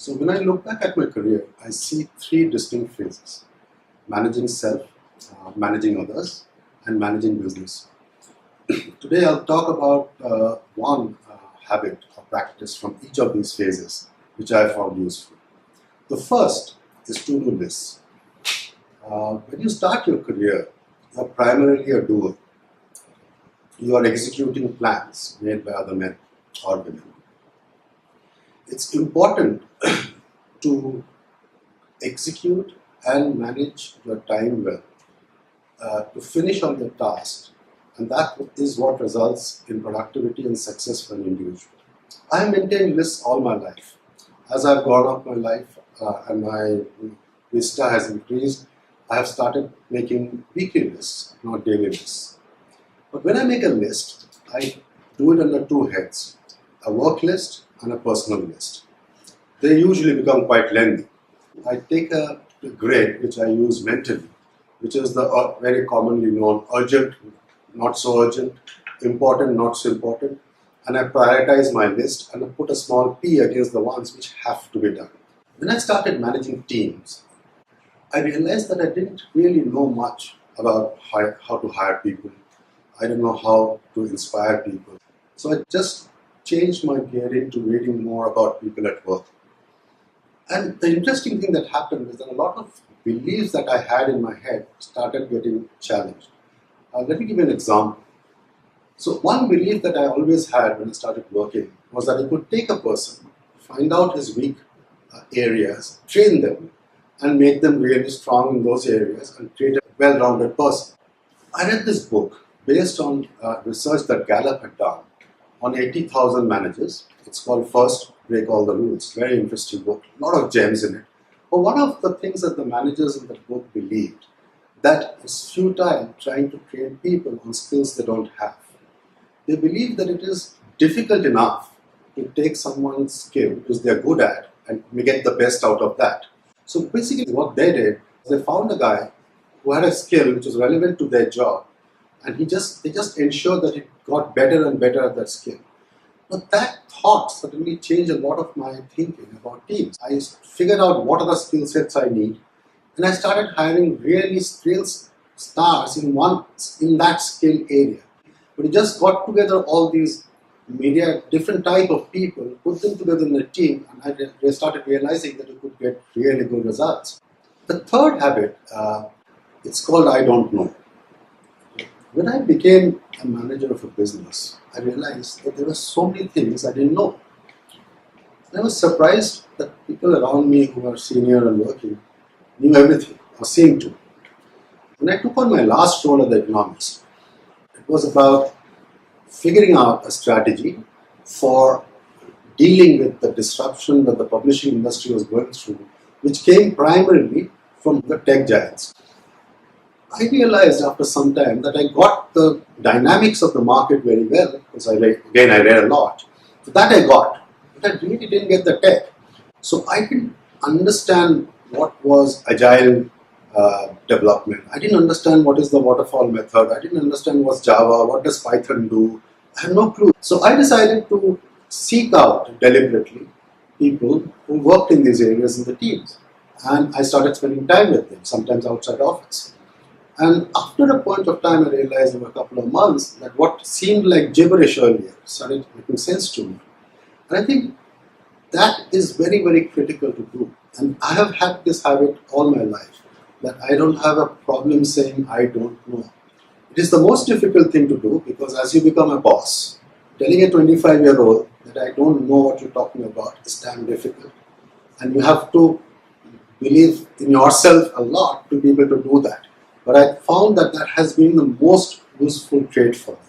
So when I look back at my career, I see three distinct phases: managing self, managing others, and managing business. Today I'll talk about one habit or practice from each of these phases which I found useful. The first is to-do lists. When you start your career, you are primarily a doer. You are executing plans made by other men or women. It's important to execute and manage your time well, to finish on your task, and that is what results in productivity and success for an individual. I have maintained lists all my life. As I've gone up my life and my vista has increased, I have started making weekly lists, not daily lists. But when I make a list, I do it under two heads: a work list and a personal list. They usually become quite lengthy. I take a grid which I use mentally, which is the very commonly known urgent, not so urgent, important, not so important, and I prioritize my list and I put a small P against the ones which have to be done. When I started managing teams, I realized that I didn't really know much about how to hire people. I didn't know how to inspire people. So I just changed my gearing to reading more about people at work. And the interesting thing that happened is that a lot of beliefs that I had in my head started getting challenged. Let me give you an example. So one belief that I always had when I started working was that I could take a person, find out his weak areas, train them, and make them really strong in those areas and create a well-rounded person. I read this book based on research that Gallup had done on 80,000 managers. It's called First Break All the Rules. Very interesting book, a lot of gems in it. But one of the things that the managers in that book believed, that it's futile trying to train people on skills they don't have. They believe that it is difficult enough to take someone's skill, which they're good at, and get the best out of that. So basically what they did, they found a guy who had a skill which was relevant to their job, and they just ensured that he got better and better at that skill. But that thought suddenly changed a lot of my thinking about teams. I figured out what are the skill sets I need, and I started hiring really skilled stars in that skill area. But we just got together all these different type of people, put them together in a team, and I started realizing that you could get really good results. The third habit, it's called I don't know. When I became a manager of a business, I realized that there were so many things I didn't know. I was surprised that people around me who are senior and working knew everything, or seemed to. When I took on my last role at the Economist, it was about figuring out a strategy for dealing with the disruption that the publishing industry was going through, which came primarily from the tech giants. I realized after some time that I got the dynamics of the market very well, because I read a lot. So that I got, but I really didn't get the tech. So I didn't understand what was agile development. I didn't understand what is the waterfall method. I didn't understand what's Java, what does Python do. I had no clue. So I decided to seek out deliberately people who worked in these areas in the teams. And I started spending time with them, sometimes outside office. And after a point of time, I realized over a couple of months that what seemed like gibberish earlier started making sense to me. And I think that is very, very critical to do. And I have had this habit all my life, that I don't have a problem saying I don't know. It is the most difficult thing to do, because as you become a boss, telling a 25-year-old that I don't know what you're talking about is damn difficult. And you have to believe in yourself a lot to be able to do that. But I found that has been the most useful trait for me.